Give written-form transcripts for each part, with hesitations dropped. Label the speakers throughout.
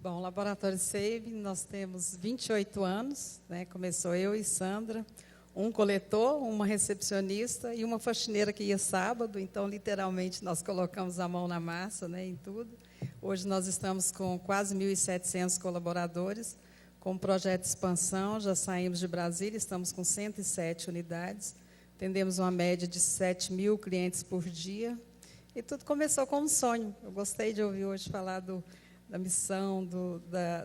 Speaker 1: Bom, o Laboratório Save, nós temos 28 anos, né? Começou eu e Sandra, um coletor, uma recepcionista e uma faxineira que ia sábado, então, literalmente, nós colocamos a mão na massa, né, em tudo. Hoje nós estamos com quase 1.700 colaboradores, com um projeto de expansão, já saímos de Brasília, estamos com 107 unidades, atendemos uma média de 7.000 clientes por dia, e tudo começou com um sonho. Eu gostei de ouvir hoje falar da missão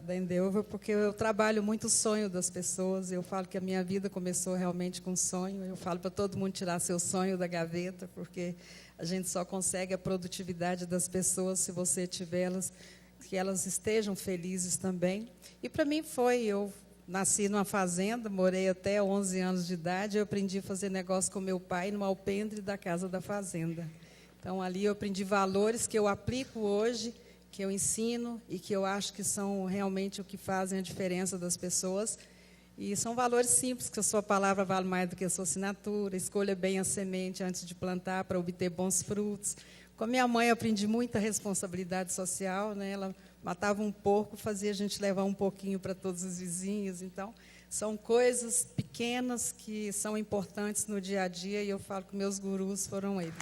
Speaker 1: da Endeavor, porque eu trabalho muito o sonho das pessoas. Eu falo que a minha vida começou realmente com um sonho. Eu falo para todo mundo tirar seu sonho da gaveta, porque a gente só consegue a produtividade das pessoas se você tiver que elas estejam felizes também. E para mim eu nasci numa fazenda, morei até 11 anos de idade, eu aprendi a fazer negócio com meu pai no alpendre da casa da fazenda. Então, ali eu aprendi valores que eu aplico hoje, que eu ensino e que eu acho que são realmente o que fazem a diferença das pessoas. E são valores simples, que a sua palavra vale mais do que a sua assinatura, escolha bem a semente antes de plantar para obter bons frutos. Com a minha mãe, eu aprendi muita responsabilidade social, né? Ela matava um porco, fazia a gente levar um pouquinho para todos os vizinhos. Então, são coisas pequenas que são importantes no dia a dia, e eu falo que meus gurus foram eles.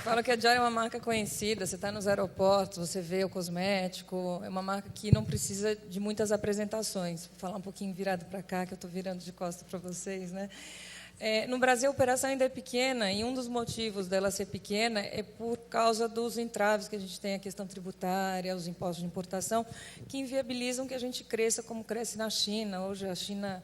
Speaker 2: Falo que a Dior é uma marca conhecida, você está nos aeroportos, você vê o cosmético, é uma marca que não precisa de muitas apresentações. Vou falar um pouquinho virado para cá, que eu estou virando de costas para vocês, né? No Brasil, a operação ainda é pequena, e um dos motivos dela ser pequena é por causa dos entraves que a gente tem, a questão tributária, os impostos de importação, que inviabilizam que a gente cresça como cresce na China. Hoje, a China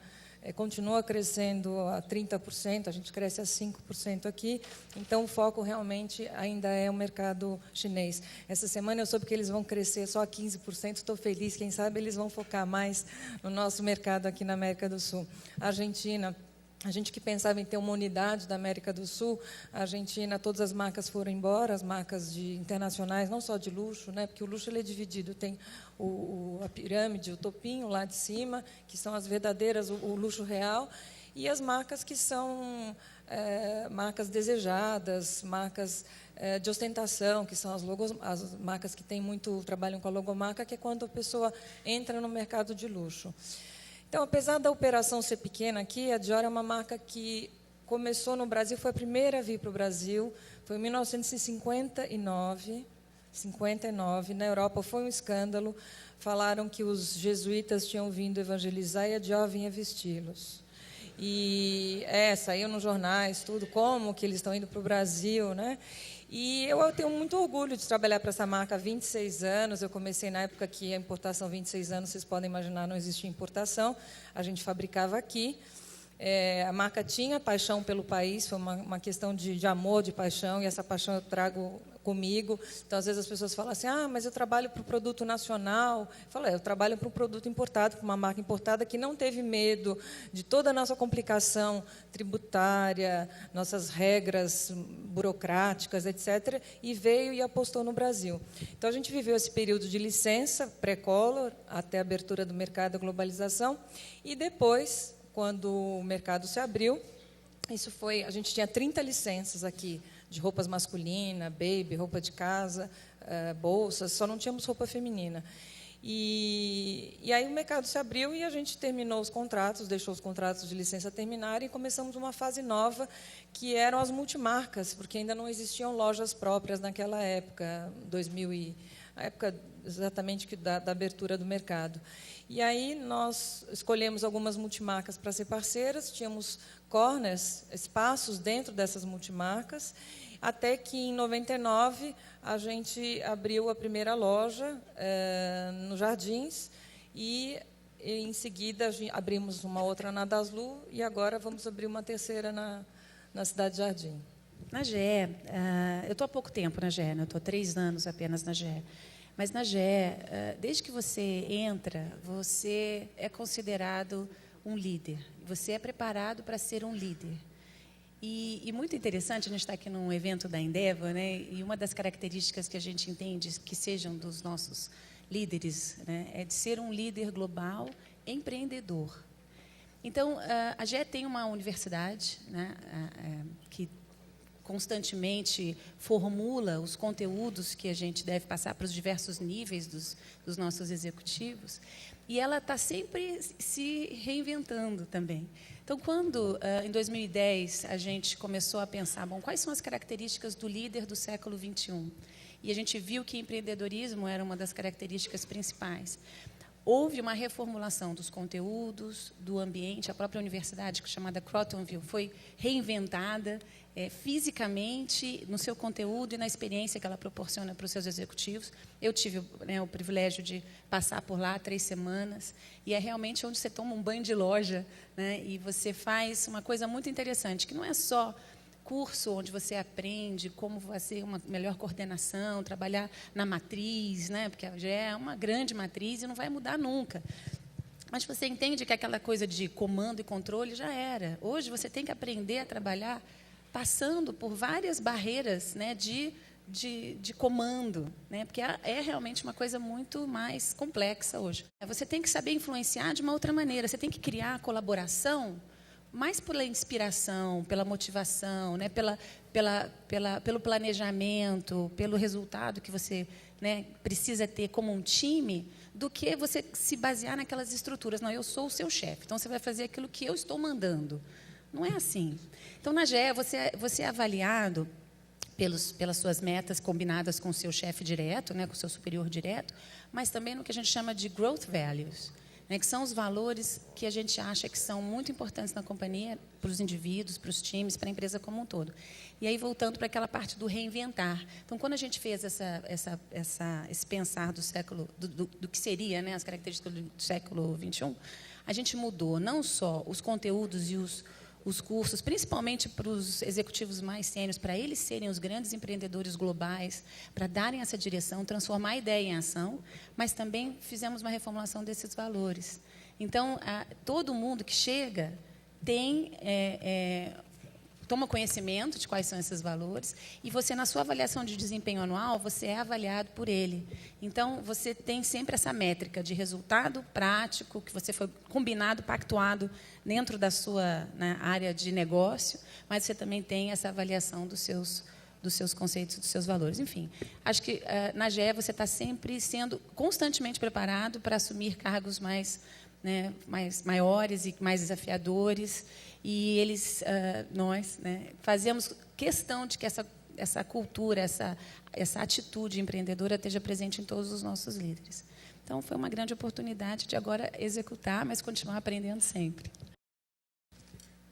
Speaker 2: continua crescendo a 30%, a gente cresce a 5% aqui, então o foco realmente ainda é o mercado chinês. Essa semana eu soube que eles vão crescer só a 15%, estou feliz, quem sabe eles vão focar mais no nosso mercado aqui na América do Sul. A Argentina, a gente que pensava em ter uma unidade da América do Sul, a Argentina, todas as marcas foram embora, as marcas internacionais, não só de luxo, né, porque o luxo ele é dividido, tem a pirâmide, o topinho lá de cima, que são as verdadeiras, o luxo real, e as marcas que são marcas desejadas, marcas de ostentação, que são as marcas que trabalham com a logomarca, que é quando a pessoa entra no mercado de luxo. Então, apesar da operação ser pequena aqui, a Dior é uma marca que começou no Brasil, foi a primeira a vir para o Brasil, foi em 1959, na Europa foi um escândalo, falaram que os jesuítas tinham vindo evangelizar e a Dior vinha vesti-los. E saiu nos jornais, tudo, como que eles estão indo para o Brasil, né? E eu tenho muito orgulho de trabalhar para essa marca há 26 anos. Eu comecei na época que a importação, 26 anos, vocês podem imaginar, não existia importação. A gente fabricava aqui. A marca tinha paixão pelo país, foi uma questão de amor, de paixão, e essa paixão eu trago comigo. Então, às vezes, as pessoas falam assim, mas eu trabalho para o produto nacional. Eu falo, eu trabalho para um produto importado, para uma marca importada que não teve medo de toda a nossa complicação tributária, nossas regras burocráticas, etc., e veio e apostou no Brasil. Então, a gente viveu esse período de licença, pré-Collor, até a abertura do mercado, a globalização, e depois, quando o mercado se abriu, a gente tinha 30 licenças aqui, de roupas masculinas, baby, roupa de casa, bolsas, só não tínhamos roupa feminina. E aí o mercado se abriu e a gente terminou os contratos, deixou os contratos de licença terminarem e começamos uma fase nova, que eram as multimarcas, porque ainda não existiam lojas próprias naquela época, a época exatamente da abertura do mercado. E aí nós escolhemos algumas multimarcas para ser parceiras, tínhamos corners, espaços dentro dessas multimarcas, até que, em 99, a gente abriu a primeira loja nos Jardins e, em seguida, abrimos uma outra na Daslu e agora vamos abrir uma terceira na Cidade Jardim.
Speaker 3: Na GE, eu estou há pouco tempo na GE, né? Eu estou há 3 anos apenas na GE. Mas na GE, desde que você entra, você é considerado um líder. Você é preparado para ser um líder. E muito interessante, a gente está aqui num evento da Endeavor, né? E uma das características que a gente entende que sejam dos nossos líderes, né, é de ser um líder global empreendedor. Então, a GE tem uma universidade, né, que constantemente formula os conteúdos que a gente deve passar para os diversos níveis dos nossos executivos, e ela está sempre se reinventando também. Então, quando, em 2010, a gente começou a pensar, bom, quais são as características do líder do século XXI? E a gente viu que empreendedorismo era uma das características principais. Houve uma reformulação dos conteúdos, do ambiente. A própria universidade, chamada Crotonville, foi reinventada fisicamente no seu conteúdo e na experiência que ela proporciona para os seus executivos. Eu tive o privilégio de passar por lá 3 semanas, e é realmente onde você toma um banho de loja, né, e você faz uma coisa muito interessante, que não é só curso onde você aprende como fazer uma melhor coordenação, trabalhar na matriz, né, porque já é uma grande matriz e não vai mudar nunca. Mas você entende que aquela coisa de comando e controle já era. Hoje você tem que aprender a trabalhar passando por várias barreiras, né, de comando, né, porque é realmente uma coisa muito mais complexa hoje. Você tem que saber influenciar de uma outra maneira, você tem que criar colaboração mais pela inspiração, pela motivação, né, pelo planejamento, pelo resultado que você, né, precisa ter como um time, do que você se basear naquelas estruturas. Não, eu sou o seu chefe, então você vai fazer aquilo que eu estou mandando. Não é assim. Então, na GE, você é avaliado pelas suas metas combinadas com o seu chefe direto, né, com o seu superior direto, mas também no que a gente chama de growth values, né, que são os valores que a gente acha que são muito importantes na companhia, para os indivíduos, para os times, para a empresa como um todo. E aí, voltando para aquela parte do reinventar. Então, quando a gente fez esse pensar do que seria, né, as características do século XXI, a gente mudou não só os conteúdos e os cursos, principalmente para os executivos mais sêniores, para eles serem os grandes empreendedores globais, para darem essa direção, transformar a ideia em ação, mas também fizemos uma reformulação desses valores. Então, todo mundo que chega toma conhecimento de quais são esses valores, e você, na sua avaliação de desempenho anual, você é avaliado por ele. Então, você tem sempre essa métrica de resultado prático, que você foi combinado, pactuado dentro da sua, né, área de negócio, mas você também tem essa avaliação dos seus conceitos, dos seus valores. Enfim, acho que na GE você está sempre sendo constantemente preparado para assumir cargos mais maiores e mais desafiadores, e nós, né, fazemos questão de que essa cultura, essa atitude empreendedora esteja presente em todos os nossos líderes. Então, foi uma grande oportunidade de agora executar, mas continuar aprendendo sempre.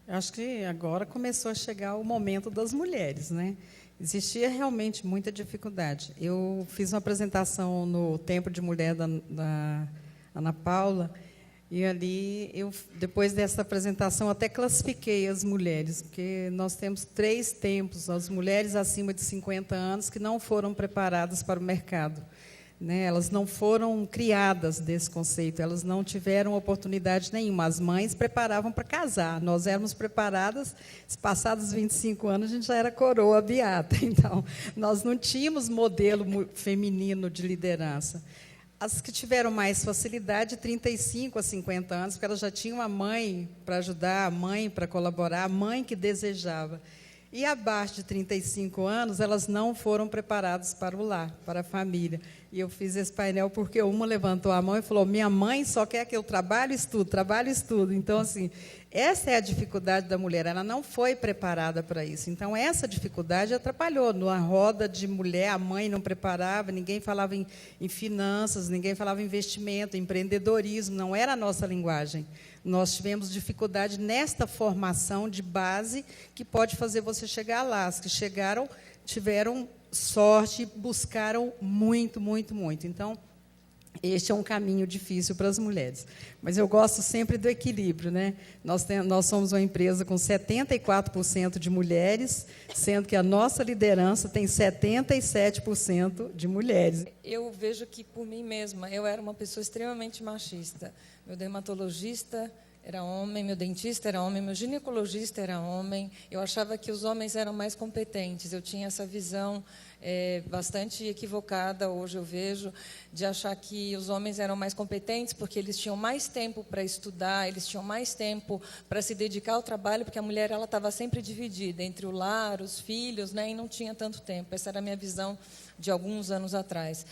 Speaker 1: Eu acho que agora começou a chegar o momento das mulheres, né? Existia realmente muita dificuldade. Eu fiz uma apresentação no Tempo de Mulher da Ana Paula, e ali, depois dessa apresentação, até classifiquei as mulheres, porque nós temos 3 tempos, as mulheres acima de 50 anos que não foram preparadas para o mercado, né? Elas não foram criadas desse conceito, elas não tiveram oportunidade nenhuma. As mães preparavam para casar, nós éramos preparadas, passados 25 anos, a gente já era coroa beata. Então, nós não tínhamos modelo feminino de liderança. As que tiveram mais facilidade, 35 a 50 anos, porque elas já tinham a mãe para ajudar, a mãe para colaborar, a mãe que desejava. E abaixo de 35 anos, elas não foram preparadas para o lar, para a família. E eu fiz esse painel porque uma levantou a mão e falou, minha mãe só quer que eu trabalhe e estudo. Então, assim, essa é a dificuldade da mulher, ela não foi preparada para isso. Então, essa dificuldade atrapalhou. Numa roda de mulher, a mãe não preparava, ninguém falava em finanças, ninguém falava em investimento, empreendedorismo, não era a nossa linguagem. Nós tivemos dificuldade nesta formação de base que pode fazer você chegar lá. As que chegaram, tiveram sorte, buscaram muito, muito, muito. Então, este é um caminho difícil para as mulheres. Mas eu gosto sempre do equilíbrio, né? Nós somos uma empresa com 74% de mulheres, sendo que a nossa liderança tem 77% de mulheres.
Speaker 2: Eu vejo que, por mim mesma, eu era uma pessoa extremamente machista. Meu dermatologista era homem, meu dentista era homem, meu ginecologista era homem. Eu achava que os homens eram mais competentes. Eu tinha essa visão bastante equivocada, hoje eu vejo, de achar que os homens eram mais competentes porque eles tinham mais tempo para estudar, eles tinham mais tempo para se dedicar ao trabalho, porque a mulher ela estava sempre dividida entre o lar, os filhos, né, e não tinha tanto tempo. Essa era a minha visão de alguns anos atrás.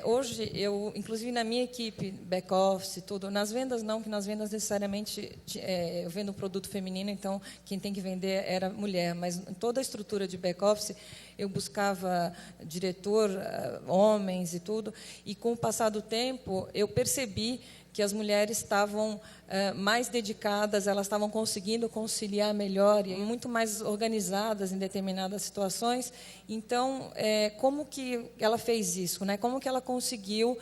Speaker 2: Hoje, inclusive na minha equipe, back-office, tudo, nas vendas não, que nas vendas necessariamente eu vendo um produto feminino, então quem tem que vender era mulher, mas em toda a estrutura de back-office eu buscava diretor, homens e tudo, e com o passar do tempo eu percebi que as mulheres estavam mais dedicadas, elas estavam conseguindo conciliar melhor e muito mais organizadas em determinadas situações. Então, como que ela fez isso, né? Como que ela conseguiu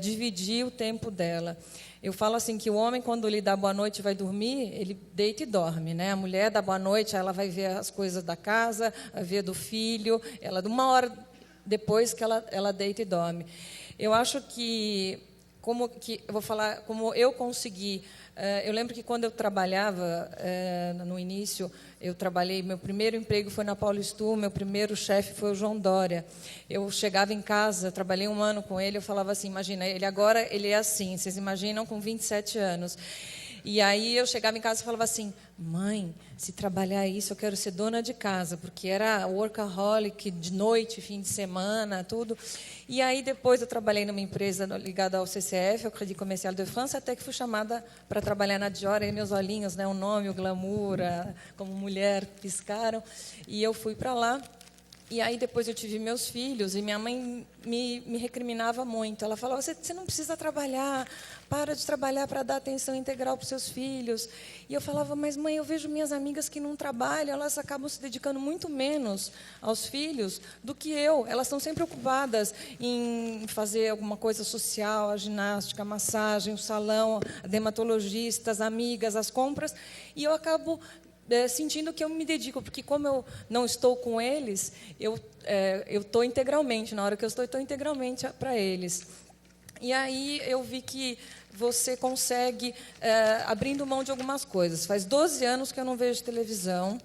Speaker 2: dividir o tempo dela? Eu falo assim que o homem, quando lhe dá boa noite e vai dormir, ele deita e dorme, né? A mulher dá boa noite, ela vai ver as coisas da casa, vai ver do filho, ela uma hora depois que ela deita e dorme. Eu acho que eu vou falar como eu consegui. Eu lembro que quando eu trabalhava no início, eu trabalhei. Meu primeiro emprego foi na Paulistu, meu primeiro chefe foi o João Dória. Eu chegava em casa, trabalhei 1 ano com ele, eu falava assim: imagina, ele é assim. Vocês imaginam com 27 anos. E aí eu chegava em casa e falava assim: mãe, se trabalhar isso, eu quero ser dona de casa, porque era workaholic, de noite, fim de semana, tudo. E aí depois eu trabalhei numa empresa ligada ao CCF, ao Crédit Commercial de France, até que fui chamada para trabalhar na Dior, e meus olhinhos, né, o nome, o glamour, como mulher, piscaram, e eu fui para lá. E aí depois eu tive meus filhos, e minha mãe me recriminava muito. Ela falava: você não precisa trabalhar, para de trabalhar para dar atenção integral para os seus filhos. E eu falava: mas mãe, eu vejo minhas amigas que não trabalham, elas acabam se dedicando muito menos aos filhos do que eu. Elas estão sempre ocupadas em fazer alguma coisa social, a ginástica, a massagem, o salão, a dermatologista, as amigas, as compras, e eu acabo sentindo que eu me dedico, porque como eu não estou com eles, eu estou integralmente, na hora que eu estou integralmente para eles. E aí eu vi que você consegue, abrindo mão de algumas coisas. Faz 12 anos que eu não vejo televisão,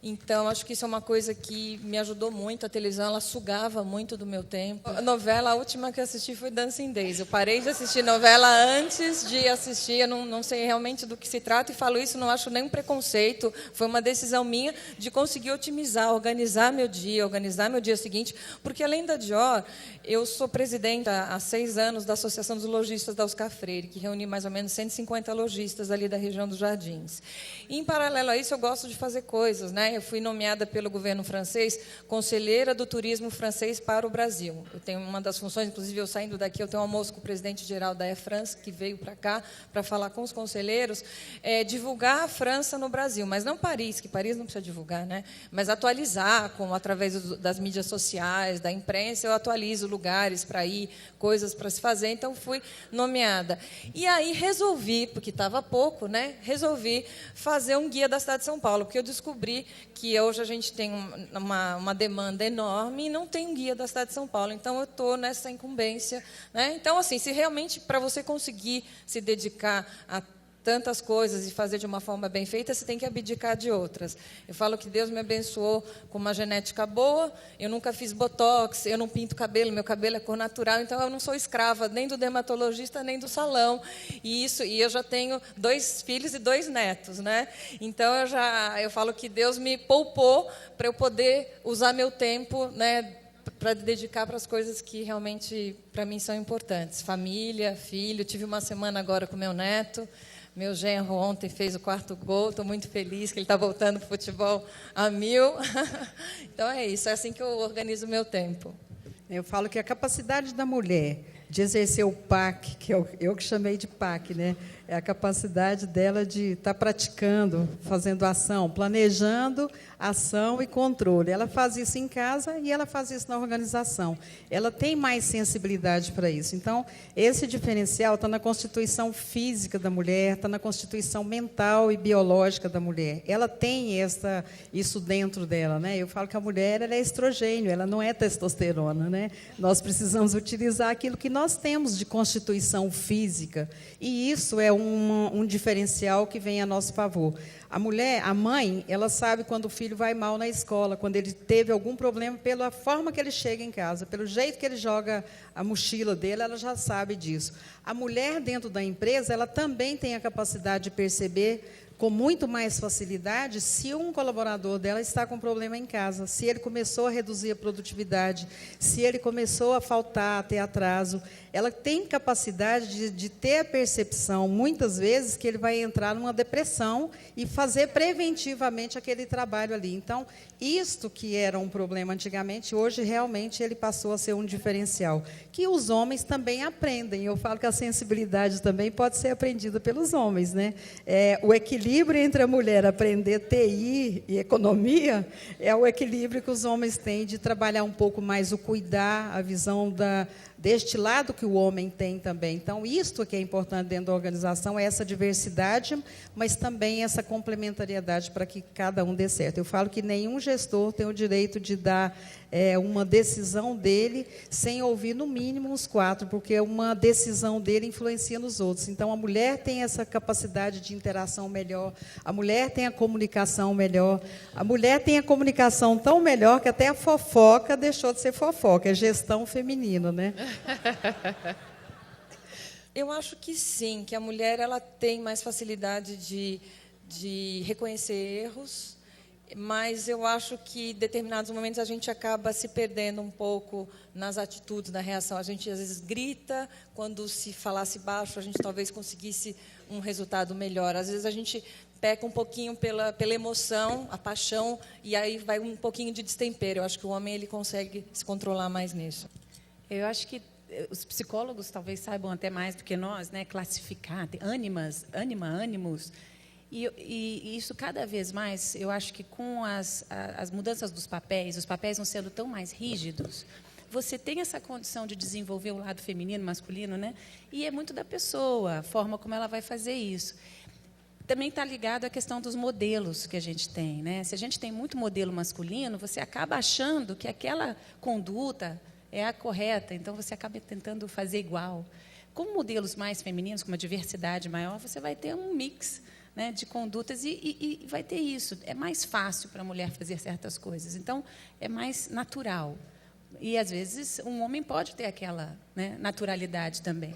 Speaker 2: então acho que isso é uma coisa que me ajudou muito. A televisão, ela sugava muito do meu tempo. A novela, a última que eu assisti foi Dancing Days. Eu parei de assistir novela antes de assistir, eu não sei realmente do que se trata, e falo isso, não acho nenhum preconceito, foi uma decisão minha de conseguir otimizar, organizar meu dia seguinte, porque além da Dior, eu sou presidenta há 6 anos da Associação dos Lojistas da Oscar Freire, que reúne mais ou menos 150 lojistas ali da região dos Jardins. E, em paralelo a isso, eu gosto de fazer coisas, né? Eu fui nomeada pelo governo francês conselheira do turismo francês para o Brasil. Eu tenho uma das funções, inclusive eu saindo daqui, eu tenho um almoço com o presidente-geral da Air France, que veio para cá para falar com os conselheiros, divulgar a França no Brasil, mas não Paris, que Paris não precisa divulgar, né? Mas atualizar, através das mídias sociais, da imprensa, eu atualizo lugares para ir, coisas para se fazer, então fui nomeada. E aí resolvi, porque estava pouco, né? Resolvi fazer um guia da cidade de São Paulo, porque eu descobri que hoje a gente tem uma demanda enorme e não tem um guia da cidade de São Paulo. Então, eu estou nessa incumbência, né? Então, assim, se realmente, para você conseguir se dedicar a tantas coisas e fazer de uma forma bem feita, você tem que abdicar de outras. Eu falo que Deus me abençoou com uma genética boa, eu nunca fiz botox, eu não pinto cabelo, meu cabelo é cor natural, então eu não sou escrava nem do dermatologista, nem do salão. E eu já tenho 2 filhos e 2 netos, né? Então eu falo que Deus me poupou para eu poder usar meu tempo, né, para dedicar para as coisas que realmente para mim são importantes. Família, filho, tive uma semana agora com meu neto. Meu genro ontem fez o 4º gol, estou muito feliz que ele está voltando para o futebol a 1000. Então é isso, é assim que eu organizo o meu tempo.
Speaker 1: Eu falo que a capacidade da mulher de exercer o PAC, que eu que chamei de PAC, né? É a capacidade dela de estar praticando, fazendo ação, planejando ação e controle. Ela faz isso em casa e ela faz isso na organização. Ela tem mais sensibilidade para isso. Então, esse diferencial está na constituição física da mulher, está na constituição mental e biológica da mulher. Ela tem isso dentro dela, né? Eu falo que a mulher ela é estrogênio, ela não é testosterona, né? Nós precisamos utilizar aquilo que nós nós temos de constituição física, e isso é um diferencial que vem a nosso favor. A mulher, a mãe, ela sabe quando o filho vai mal na escola, quando ele teve algum problema, pela forma que ele chega em casa, pelo jeito que ele joga a mochila dele, ela já sabe disso. A mulher dentro da empresa, ela também tem a capacidade de perceber com muito mais facilidade se um colaborador dela está com problema em casa, se ele começou a reduzir a produtividade, se ele começou a faltar, a ter atraso. Ela tem capacidade de ter a percepção, muitas vezes, que ele vai entrar numa depressão e fazer preventivamente aquele trabalho ali. Então, isto que era um problema antigamente, hoje, realmente, ele passou a ser um diferencial, que os homens também aprendem. Eu falo que a sensibilidade também pode ser aprendida pelos homens, né? O equilíbrio entre a mulher aprender TI e economia é o equilíbrio que os homens têm de trabalhar um pouco mais o cuidar, a visão deste lado que o homem tem também. Então, isto que é importante dentro da organização é essa diversidade, mas também essa complementariedade para que cada um dê certo. Eu falo que nenhum gestor tem o direito de dar uma decisão dele sem ouvir, no mínimo, os 4, porque uma decisão dele influencia nos outros. Então, a mulher tem essa capacidade de interação melhor, a mulher tem a comunicação melhor, a mulher tem a comunicação tão melhor que até a fofoca deixou de ser fofoca, é gestão feminina, né?
Speaker 2: Eu acho que sim, que a mulher ela tem mais facilidade de reconhecer erros, mas eu acho que em determinados momentos a gente acaba se perdendo um pouco nas atitudes, na reação. A gente às vezes grita, quando se falasse baixo a gente talvez conseguisse um resultado melhor. Às vezes a gente peca um pouquinho pela emoção, a paixão, e aí vai um pouquinho de destempero. Eu acho que o homem ele consegue se controlar mais nisso.
Speaker 3: Eu acho que os psicólogos talvez saibam até mais do que nós, né, classificar, ânimos. E isso cada vez mais, eu acho que com as mudanças dos papéis, os papéis vão sendo tão mais rígidos, você tem essa condição de desenvolver o lado feminino, masculino, né? E é muito da pessoa, a forma como ela vai fazer isso. Também está ligado à questão dos modelos que a gente tem, né? Se a gente tem muito modelo masculino, você acaba achando que aquela conduta é a correta, então você acaba tentando fazer igual. Com modelos mais femininos, com uma diversidade maior, você vai ter um mix, né, de condutas e vai ter isso. É mais fácil para a mulher fazer certas coisas, então é mais natural. E, às vezes, um homem pode ter aquela, né, naturalidade também.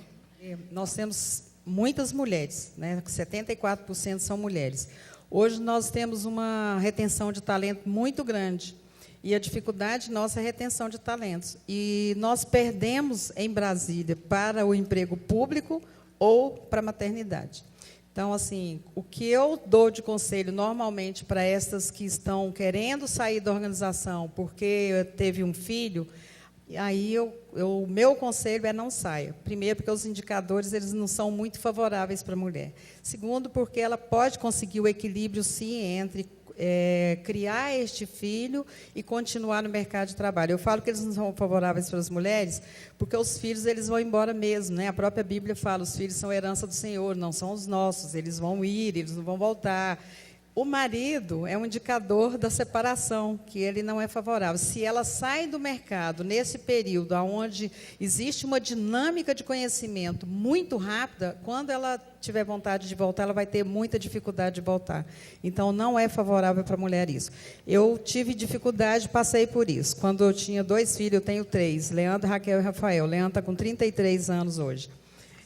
Speaker 1: Nós temos muitas mulheres, né, 74% são mulheres. Hoje nós temos uma retenção de talento muito grande. E a dificuldade nossa é a retenção de talentos. E nós perdemos em Brasília para o emprego público ou para a maternidade. Então, assim, o que eu dou de conselho normalmente para estas que estão querendo sair da organização porque teve um filho, aí o meu conselho é não saia. Primeiro, porque os indicadores eles não são muito favoráveis para a mulher. Segundo, porque ela pode conseguir o equilíbrio, sim, entre criar este filho e continuar no mercado de trabalho. Eu falo que eles não são favoráveis para as mulheres, porque os filhos eles vão embora mesmo, né? A própria Bíblia fala, os filhos são herança do Senhor, não são os nossos, eles vão ir, eles não vão voltar. O marido é um indicador da separação, que ele não é favorável. Se ela sai do mercado nesse período onde existe uma dinâmica de conhecimento muito rápida, quando ela tiver vontade de voltar, ela vai ter muita dificuldade de voltar. Então, não é favorável para a mulher isso. Eu tive dificuldade, passei por isso. Quando eu tinha 2 filhos, eu tenho 3, Leandro, Raquel e Rafael. Leandro está com 33 anos hoje.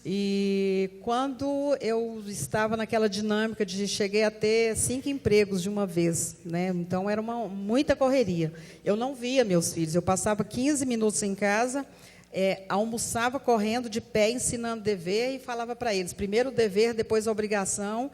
Speaker 1: E quando eu estava naquela dinâmica de cheguei a ter 5 empregos de uma vez, né? Então era muita correria. Eu não via meus filhos, eu passava 15 minutos em casa, almoçava correndo de pé, ensinando dever e falava para eles, primeiro o dever, depois a obrigação,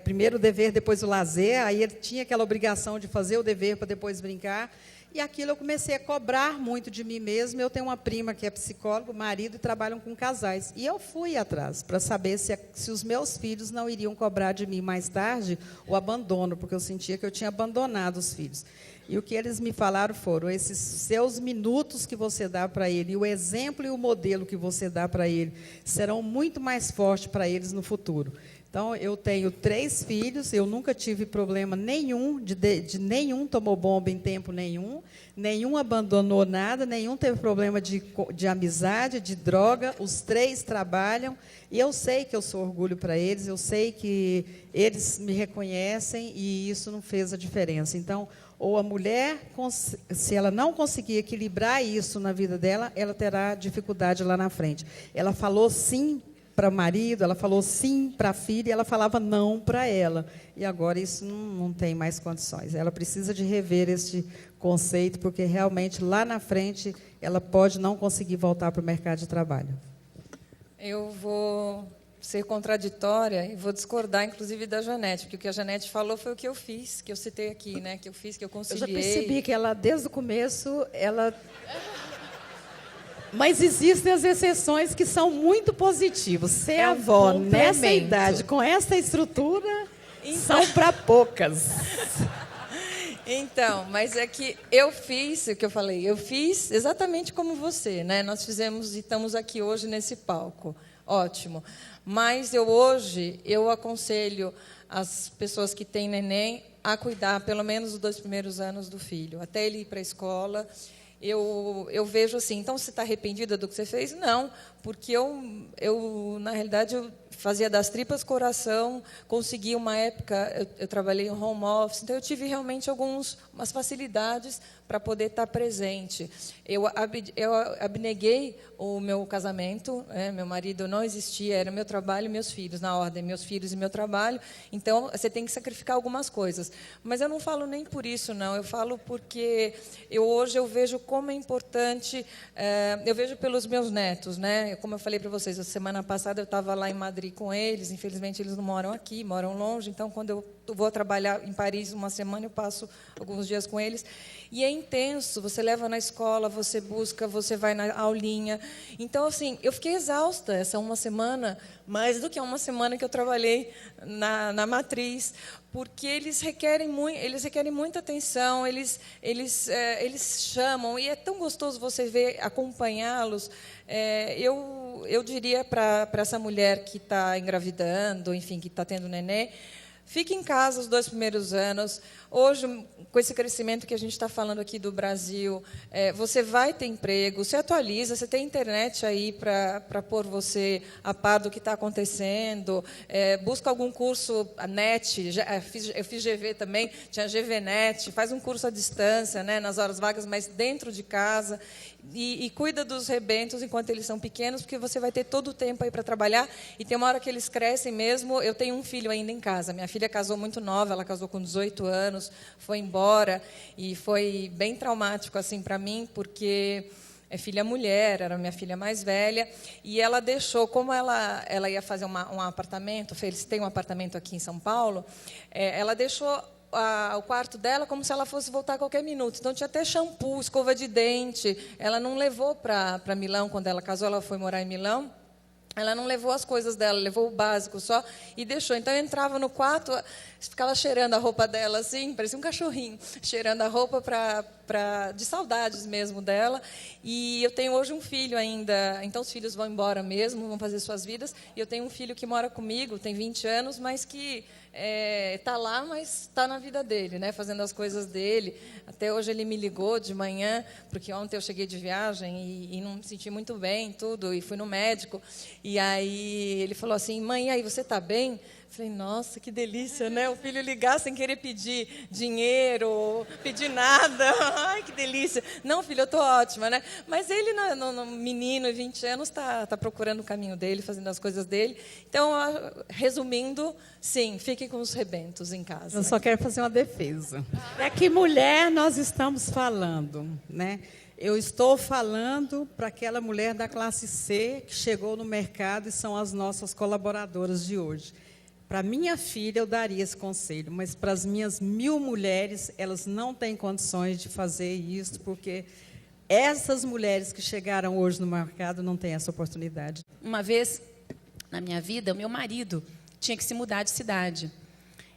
Speaker 1: primeiro o dever, depois o lazer, aí ele tinha aquela obrigação de fazer o dever para depois brincar. E aquilo eu comecei a cobrar muito de mim mesma. Eu tenho uma prima que é psicóloga, marido, e trabalham com casais. E eu fui atrás para saber se os meus filhos não iriam cobrar de mim mais tarde o abandono, porque eu sentia que eu tinha abandonado os filhos. E o que eles me falaram foram, esses seus minutos que você dá para ele, e o exemplo e o modelo que você dá para ele, serão muito mais fortes para eles no futuro. Então, eu tenho 3 filhos, eu nunca tive problema nenhum, de nenhum tomou bomba em tempo nenhum abandonou nada, nenhum teve problema de amizade, de droga, os 3 trabalham, e eu sei que eu sou orgulho para eles, eu sei que eles me reconhecem, e isso não fez a diferença. Então, ou a mulher, se ela não conseguir equilibrar isso na vida dela, ela terá dificuldade lá na frente. Ela falou sim para o marido, ela falou sim para a filha, e ela falava não para ela. E agora isso não tem mais condições. Ela precisa de rever este conceito, porque realmente lá na frente ela pode não conseguir voltar para o mercado de trabalho.
Speaker 2: Eu vou ser contraditória e vou discordar, inclusive, da Janete, porque o que a Janete falou foi o que eu fiz, que eu citei aqui, né? Que eu fiz, que eu conciliei.
Speaker 1: Eu já percebi que ela, desde o começo, Mas existem as exceções que são muito positivas. Ser avó nessa idade, com essa estrutura, são para poucas.
Speaker 2: Então, mas é que eu fiz o que eu falei, eu fiz exatamente como você, né? Nós fizemos e estamos aqui hoje nesse palco. Ótimo. Mas hoje eu aconselho as pessoas que têm neném a cuidar pelo menos os 2 primeiros anos do filho, até ele ir para a escola. Eu vejo assim, então você está arrependida do que você fez? Não, porque eu na realidade, eu fazia das tripas coração, consegui uma época, eu trabalhei em home office, então eu tive realmente umas facilidades para poder estar presente. Eu abneguei o meu casamento, meu marido não existia, era meu trabalho e meus filhos, na ordem, meus filhos e meu trabalho, então você tem que sacrificar algumas coisas. Mas eu não falo nem por isso, não, eu falo porque hoje eu vejo como é importante, eu vejo pelos meus netos, né? Como eu falei para vocês, a semana passada eu estava lá em Madrid com eles, infelizmente eles não moram aqui, moram longe, então quando eu vou trabalhar em Paris uma semana, eu passo alguns dias com eles, e é intenso, você leva na escola, você busca, você vai na aulinha, então assim, eu fiquei exausta essa uma semana, mais do que uma semana que eu trabalhei na matriz, porque eles requerem muita atenção, eles chamam, e é tão gostoso você ver, acompanhá-los. Eu diria para essa mulher que está engravidando, enfim, que está tendo neném, fique em casa os 2 primeiros anos. Hoje, com esse crescimento que a gente está falando aqui do Brasil, você vai ter emprego, se atualiza, você tem internet aí para pôr você a par do que está acontecendo, busca algum curso, a NET, eu fiz GV também, tinha GVNet, faz um curso à distância, né, nas horas vagas, mas dentro de casa, e cuida dos rebentos enquanto eles são pequenos, porque você vai ter todo o tempo aí para trabalhar, e tem uma hora que eles crescem mesmo. Eu tenho um filho ainda em casa, minha filha casou muito nova, ela casou com 18 anos, foi embora, e foi bem traumático assim para mim, porque é filha mulher, era minha filha mais velha, e ela deixou, como ela ia fazer um apartamento, eles têm um apartamento aqui em São Paulo, ela deixou o quarto dela como se ela fosse voltar a qualquer minuto. Então, tinha até shampoo, escova de dente. Ela não levou para Milão, quando ela casou, ela foi morar em Milão. Ela não levou as coisas dela, levou o básico só e deixou. Então, eu entrava no quarto, ficava cheirando a roupa dela, assim, parecia um cachorrinho, cheirando a roupa de saudades mesmo dela. E eu tenho hoje um filho ainda, então os filhos vão embora mesmo, vão fazer suas vidas. E eu tenho um filho que mora comigo, tem 20 anos, mas que está lá, mas está na vida dele, né, fazendo as coisas dele. Até hoje ele me ligou de manhã, porque ontem eu cheguei de viagem e não me senti muito bem, tudo, e fui no médico. E aí ele falou assim: mãe, aí você está bem? Falei, nossa, que delícia, né? O filho ligar sem querer pedir dinheiro, pedir nada. Ai, que delícia. Não, filho, eu estou ótima, né? Mas ele, no menino, 20 anos, está procurando o caminho dele, fazendo as coisas dele. Então, resumindo, sim, fiquem com os rebentos em casa.
Speaker 1: Eu só quero fazer uma defesa. É que mulher nós estamos falando, né? Eu estou falando para aquela mulher da classe C que chegou no mercado e são as nossas colaboradoras de hoje. Para minha filha, eu daria esse conselho, mas para as minhas 1000 mulheres, elas não têm condições de fazer isso, porque essas mulheres que chegaram hoje no mercado não têm essa oportunidade.
Speaker 3: Uma vez, na minha vida, o meu marido tinha que se mudar de cidade.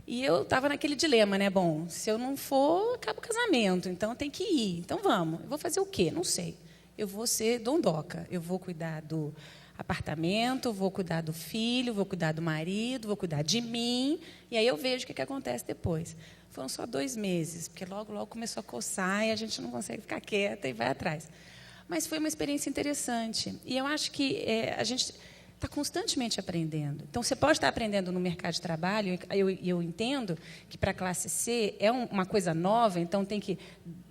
Speaker 3: E eu estava naquele dilema, né? Bom, se eu não for, acaba o casamento, então tem que ir. Então vamos. Eu vou fazer o quê? Não sei. Eu vou ser dondoca. Eu vou cuidar do apartamento, vou cuidar do filho, vou cuidar do marido, vou cuidar de mim, e aí eu vejo o que acontece depois. Foram só 2 meses, porque logo começou a coçar e a gente não consegue ficar quieta e vai atrás. Mas foi uma experiência interessante. E eu acho que a gente está constantemente aprendendo. Então, você pode estar aprendendo no mercado de trabalho, e eu entendo que para a classe C é uma coisa nova, então tem que,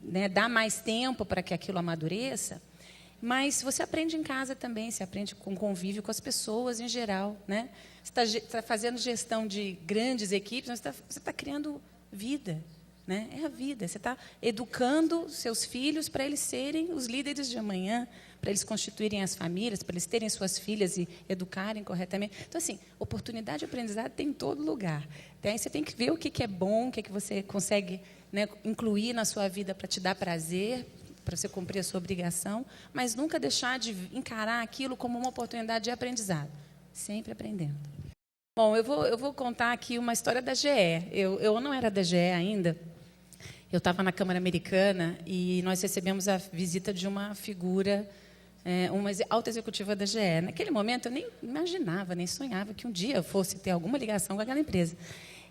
Speaker 3: né, dar mais tempo para que aquilo amadureça, mas você aprende em casa também, você aprende com convívio com as pessoas em geral, né? Você está fazendo gestão de grandes equipes, mas você está criando vida, né? É a vida. Você está educando seus filhos para eles serem os líderes de amanhã, para eles constituírem as famílias, para eles terem suas filhas e educarem corretamente. Então, assim, oportunidade de aprendizado tem em todo lugar. Daí você tem que ver o que é bom, o que você consegue, né, incluir na sua vida para te dar prazer, para você cumprir a sua obrigação, mas nunca deixar de encarar aquilo como uma oportunidade de aprendizado. Sempre aprendendo. Bom, eu vou contar aqui uma história da GE. Eu não era da GE ainda. Eu estava na Câmara Americana e nós recebemos a visita de uma figura, uma alta executiva da GE. Naquele momento, eu nem imaginava, nem sonhava que um dia eu fosse ter alguma ligação com aquela empresa.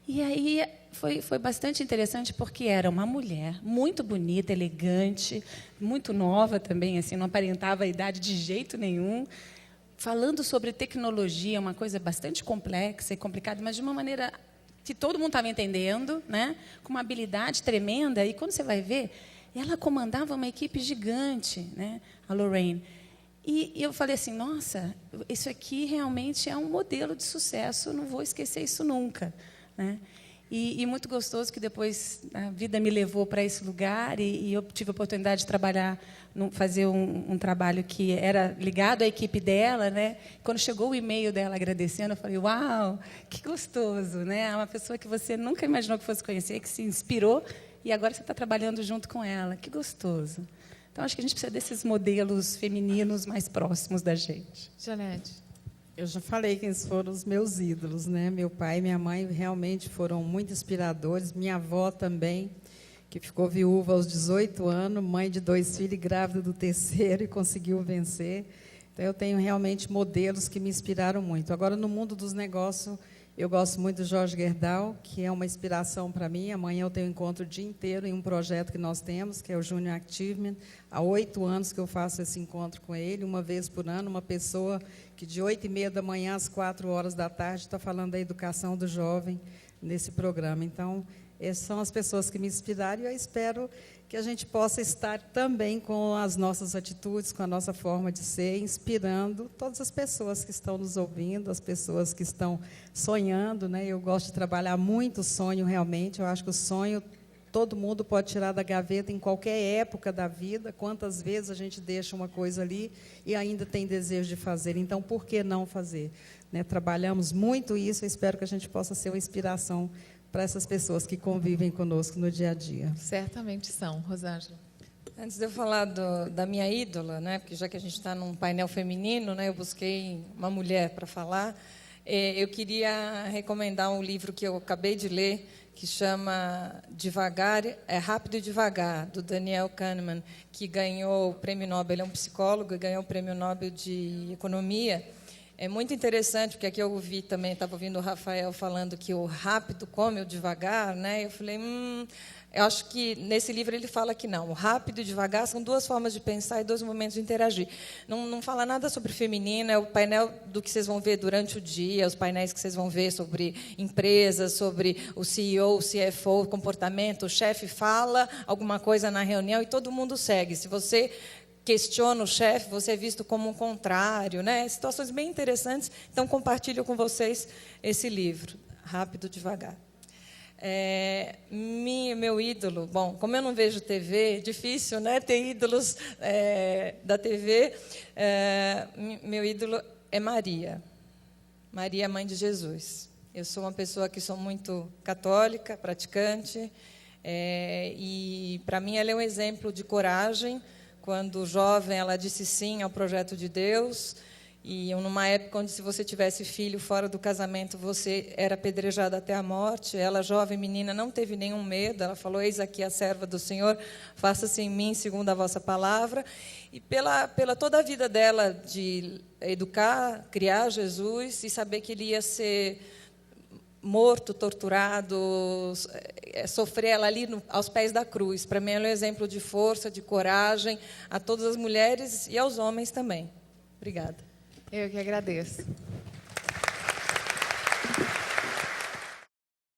Speaker 3: E aí foi bastante interessante, porque era uma mulher muito bonita, elegante, muito nova também, assim, não aparentava a idade de jeito nenhum, falando sobre tecnologia, uma coisa bastante complexa e complicada, mas de uma maneira que todo mundo estava entendendo, né? Com uma habilidade tremenda. E quando você vai ver, ela comandava uma equipe gigante, né? A Lorraine. E eu falei assim, nossa, isso aqui realmente é um modelo de sucesso, não vou esquecer isso nunca, né? E muito gostoso que depois a vida me levou para esse lugar e eu tive a oportunidade de trabalhar, fazer um trabalho que era ligado à equipe dela, né? Quando chegou o e-mail dela agradecendo, eu falei, uau, que gostoso, né? É uma pessoa que você nunca imaginou que fosse conhecer, que se inspirou e agora você está trabalhando junto com ela, que gostoso. Então, acho que a gente precisa desses modelos femininos mais próximos da gente.
Speaker 2: Janete.
Speaker 1: Eu já falei quem foram os meus ídolos, né? Meu pai e minha mãe realmente foram muito inspiradores. Minha avó também, que ficou viúva aos 18 anos, mãe de 2 filhos, grávida do 3º e conseguiu vencer. Então, eu tenho realmente modelos que me inspiraram muito. Agora, no mundo dos negócios, eu gosto muito do Jorge Gerdau, que é uma inspiração para mim. Amanhã eu tenho um encontro o dia inteiro em um projeto que nós temos, que é o Junior Achievement. Há 8 anos que eu faço esse encontro com ele, uma vez por ano, uma pessoa que de 8h30 da manhã às 4 da tarde está falando da educação do jovem nesse programa. Então, essas são as pessoas que me inspiraram e eu espero que a gente possa estar também com as nossas atitudes, com a nossa forma de ser, inspirando todas as pessoas que estão nos ouvindo, as pessoas que estão sonhando, né? Eu gosto de trabalhar muito o sonho, realmente. Eu acho que o sonho todo mundo pode tirar da gaveta em qualquer época da vida. Quantas vezes a gente deixa uma coisa ali e ainda tem desejo de fazer. Então, por que não fazer? Né? Trabalhamos muito isso, eu espero que a gente possa ser uma inspiração para essas pessoas que convivem conosco no dia a dia.
Speaker 2: Certamente são. Rosângela.
Speaker 4: Antes de eu falar da minha ídola, né, porque já que a gente está num painel feminino, né, eu busquei uma mulher para falar, eu queria recomendar um livro que eu acabei de ler, que chama Rápido e Devagar, do Daniel Kahneman, que ganhou o Prêmio Nobel, ele é um psicólogo, e ganhou o Prêmio Nobel de Economia. É muito interessante, porque aqui eu ouvi também, estava ouvindo o Rafael falando que o rápido come o devagar, né? Eu falei, eu acho que nesse livro ele fala que não, o rápido e o devagar são 2 formas de pensar e 2 momentos de interagir. Não fala nada sobre feminino, é o painel do que vocês vão ver durante o dia, os painéis que vocês vão ver sobre empresas, sobre o CEO, o CFO, o comportamento, o chefe fala alguma coisa na reunião e todo mundo segue. Se você questiona o chefe, você é visto como um contrário, né? Situações bem interessantes. Então, compartilho com vocês esse livro, Rápido, Devagar. Meu ídolo, bom, como eu não vejo TV, difícil, né? Ter ídolos da TV. Meu ídolo é Maria. Maria, mãe de Jesus. Eu sou uma pessoa que sou muito católica, praticante, e, para mim, ela é um exemplo de coragem. Quando jovem, ela disse sim ao projeto de Deus
Speaker 2: E numa época onde, se você tivesse filho fora do casamento, você era apedrejada até a morte. Ela, jovem menina, não teve nenhum medo. Ela falou: eis aqui a serva do Senhor, faça-se em mim segundo a vossa palavra. E pela toda a vida dela de educar, criar Jesus e saber que ele ia ser morto, torturado, sofrer ela ali aos pés da cruz. Para mim, ela é um exemplo de força, de coragem, a todas as mulheres e aos homens também. Obrigada.
Speaker 5: Eu que agradeço.